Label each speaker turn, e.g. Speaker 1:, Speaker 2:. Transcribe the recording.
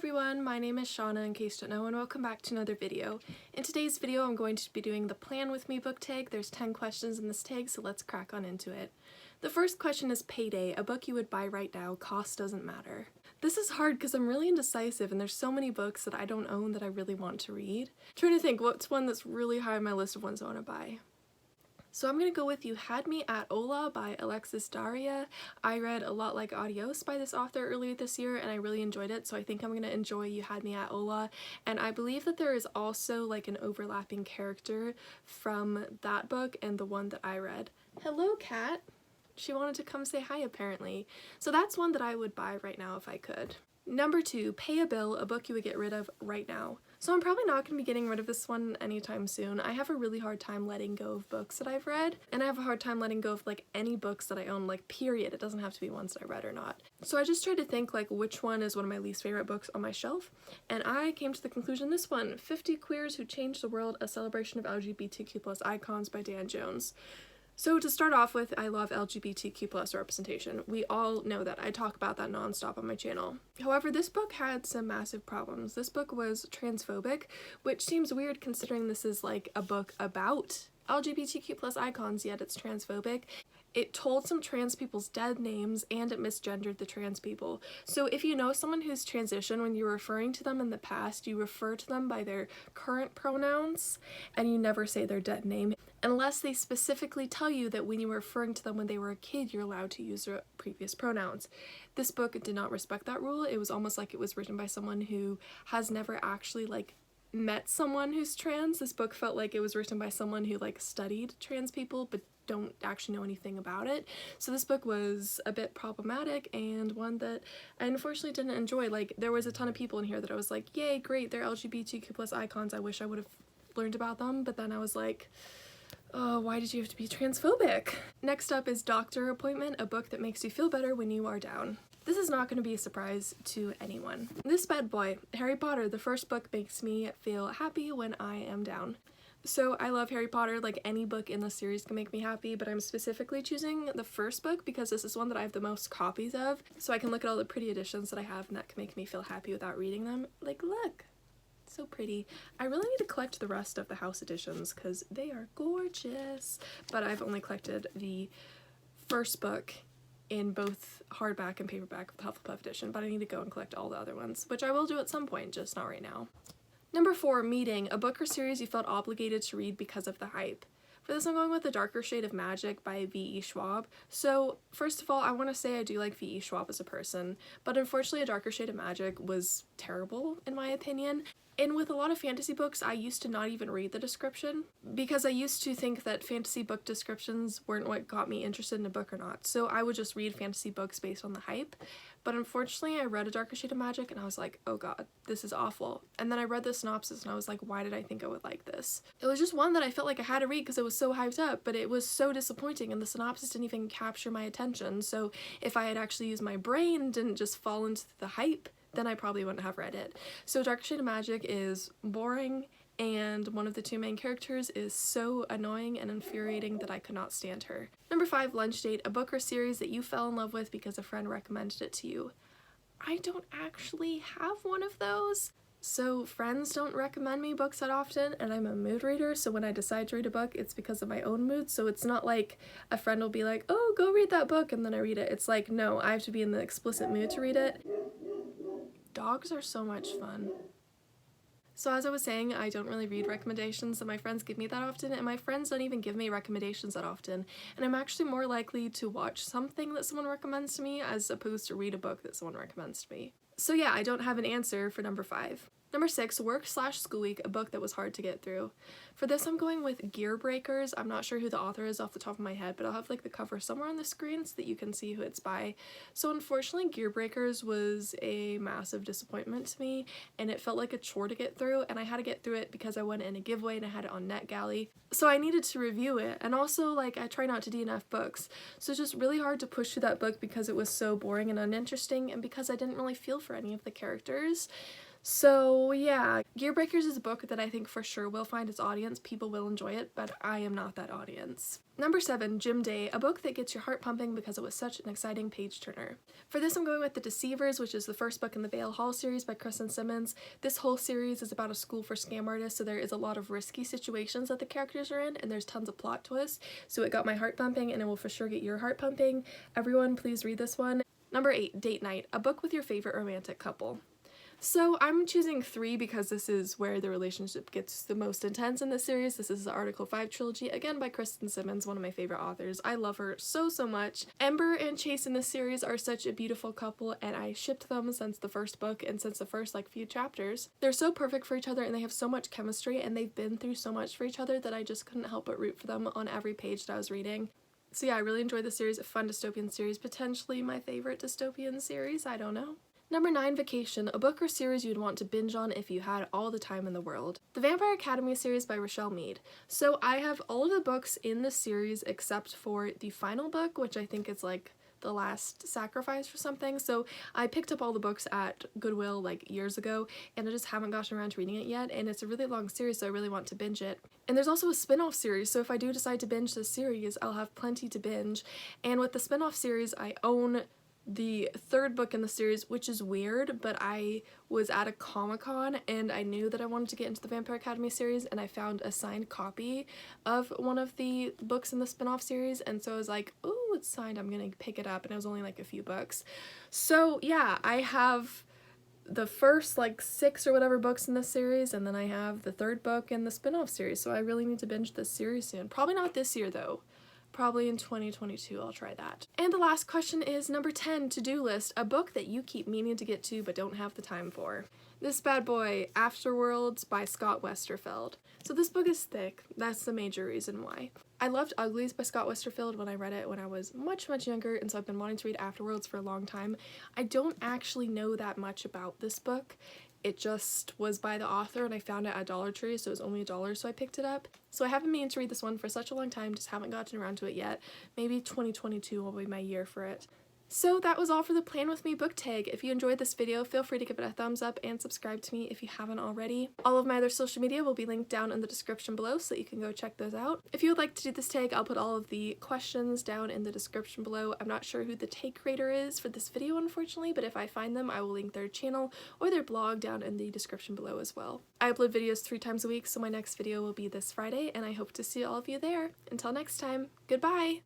Speaker 1: everyone, my name is Shauna in case you don't know, and welcome back to another video. In today's video I'm going to be doing the Plan With Me book tag. There's 10 questions in this tag, so let's crack on into it. The first question is Payday, a book you would buy right now, cost doesn't matter. This is hard because I'm really indecisive and there's so many books that I don't own that I really want to read. I'm trying to think what's one that's really high on my list of ones I want to buy. So I'm going to go with You Had Me At Ola by Alexis Daria. I read A Lot Like Adios by this author earlier this year and I really enjoyed it, so I think I'm going to enjoy You Had Me At Ola. And I believe that there is also like an overlapping character from that book and the one that I read. Hello, cat! She wanted to come say hi apparently. So that's one that I would buy right now if I could. Number 2, Pay a Bill, a book you would get rid of right now. So I'm probably not going to be getting rid of this one anytime soon. I have a really hard time letting go of books that I've read, and I have a hard time letting go of like any books that I own, like period. It doesn't have to be ones that I read or not. So I just tried to think like which one is one of my least favorite books on my shelf, and I came to the conclusion this one, 50 Queers Who Changed the World, a celebration of LGBTQ+ icons by Dan Jones. So to start off with, I love LGBTQ+ representation. We all know that. I talk about that nonstop on my channel. However, this book had some massive problems. This book was transphobic, which seems weird considering this is like a book about LGBTQ+ icons, yet it's transphobic. It told some trans people's dead names and it misgendered the trans people. So if you know someone who's transitioned, when you're referring to them in the past, you refer to them by their current pronouns and you never say their dead name, unless they specifically tell you that when you were referring to them when they were a kid, you're allowed to use their previous pronouns. This book did not respect that rule. It was almost like it was written by someone who has never actually like met someone who's trans. This book felt like it was written by someone who like studied trans people but don't actually know anything about it. So this book was a bit problematic and one that I unfortunately didn't enjoy. Like there was a ton of people in here that I was like, yay, great, they're LGBTQ+ icons. I wish I would have learned about them, but then I was like, oh, why did you have to be transphobic? Next up is Doctor Appointment, a book that makes you feel better when you are down. This is not going to be a surprise to anyone. This bad boy, Harry Potter, the first book, makes me feel happy when I am down. So I love Harry Potter, like any book in the series can make me happy, but I'm specifically choosing the first book because this is one that I have the most copies of, so I can look at all the pretty editions that I have and that can make me feel happy without reading them. Like, look! So pretty. I really need to collect the rest of the house editions because they are gorgeous, but I've only collected the first book in both hardback and paperback of the Hufflepuff edition, but I need to go and collect all the other ones, which I will do at some point, just not right now. Number 4, Meeting, a book or series you felt obligated to read because of the hype. For this I'm going with A Darker Shade of Magic by V.E. Schwab. So first of all, I want to say I do like V.E. Schwab as a person, but unfortunately A Darker Shade of Magic was terrible in my opinion. And with a lot of fantasy books, I used to not even read the description because I used to think that fantasy book descriptions weren't what got me interested in a book or not. So I would just read fantasy books based on the hype. But unfortunately, I read A Darker Shade of Magic and I was like, oh god, this is awful. And then I read the synopsis and I was like, why did I think I would like this? It was just one that I felt like I had to read because it was so hyped up, but it was so disappointing and the synopsis didn't even capture my attention. So if I had actually used my brain and didn't just fall into the hype, then I probably wouldn't have read it. So Darker Shade of Magic is boring and one of the two main characters is so annoying and infuriating that I could not stand her. Number 5, Lunch Date, a book or series that you fell in love with because a friend recommended it to you. I don't actually have one of those. So friends don't recommend me books that often and I'm a mood reader, so when I decide to read a book it's because of my own mood, so it's not like a friend will be like, oh, go read that book and then I read it. It's like, no, I have to be in the explicit mood to read it. Dogs are so much fun. So as I was saying, I don't really read recommendations that my friends give me that often, and my friends don't even give me recommendations that often, and I'm actually more likely to watch something that someone recommends to me as opposed to read a book that someone recommends to me. So yeah, I don't have an answer for number 5. Number 6, Work/School Week, a book that was hard to get through. For this I'm going with Gear Breakers. I'm not sure who the author is off the top of my head, but I'll have like the cover somewhere on the screen so that you can see who it's by. So unfortunately Gear Breakers was a massive disappointment to me and it felt like a chore to get through, and I had to get through it because I won in a giveaway and I had it on NetGalley. So I needed to review it, and also like I try not to DNF books. So it's just really hard to push through that book because it was so boring and uninteresting and because I didn't really feel for any of the characters. So yeah, Gearbreakers is a book that I think for sure will find its audience. People will enjoy it, but I am not that audience. Number 7, Gym Day, a book that gets your heart pumping because it was such an exciting page turner. For this I'm going with The Deceivers, which is the first book in the Vale Hall series by Kristen Simmons. This whole series is about a school for scam artists, so there is a lot of risky situations that the characters are in, and there's tons of plot twists, so it got my heart pumping and it will for sure get your heart pumping. Everyone please read this one. Number 8, Date Night, a book with your favorite romantic couple. So I'm choosing 3 because this is where the relationship gets the most intense in this series. This is the Article 5 trilogy, again by Kristen Simmons, one of my favorite authors. I love her so much. Ember and Chase in this series are such a beautiful couple, and I shipped them since the first book and since the first few chapters. They're so perfect for each other and they have so much chemistry and they've been through so much for each other that I just couldn't help but root for them on every page that I was reading. So yeah, I really enjoyed the series, a fun dystopian series, potentially my favorite dystopian series, I don't know. Number 9, Vacation, a book or series you'd want to binge on if you had all the time in the world. The Vampire Academy series by Rochelle Mead. So I have all of the books in the series except for the final book, which I think is the last sacrifice for something. So I picked up all the books at Goodwill years ago and I just haven't gotten around to reading it yet, and it's a really long series so I really want to binge it. And there's also a spin-off series, so if I do decide to binge this series I'll have plenty to binge. And with the spin-off series I own the 3rd book in the series, which is weird, but I was at a Comic-Con and I knew that I wanted to get into the Vampire Academy series, and I found a signed copy of one of the books in the spin-off series, and so I was like, oh, it's signed, I'm gonna pick it up, and it was only a few bucks. So yeah, I have the first 6 or whatever books in this series, and then I have the 3rd book in the spin-off series, so I really need to binge this series soon. Probably not this year though. Probably in 2022 I'll try that. And the last question is number 10, To-Do List, a book that you keep meaning to get to but don't have the time for. This bad boy, Afterworlds by Scott Westerfeld. So this book is thick, that's the major reason why. I loved Uglies by Scott Westerfeld when I read it when I was much younger, and so I've been wanting to read Afterworlds for a long time. I don't actually know that much about this book. It just was by the author and I found it at Dollar Tree, so it was only $1, so I picked it up. So I have been meaning to read this one for such a long time, just haven't gotten around to it yet. Maybe 2022 will be my year for it. So that was all for the Plan With Me book tag. If you enjoyed this video, feel free to give it a thumbs up and subscribe to me if you haven't already. All of my other social media will be linked down in the description below so that you can go check those out. If you would like to do this tag, I'll put all of the questions down in the description below. I'm not sure who the tag creator is for this video, unfortunately, but if I find them, I will link their channel or their blog down in the description below as well. I upload videos 3 times a week, so my next video will be this Friday, and I hope to see all of you there. Until next time, goodbye!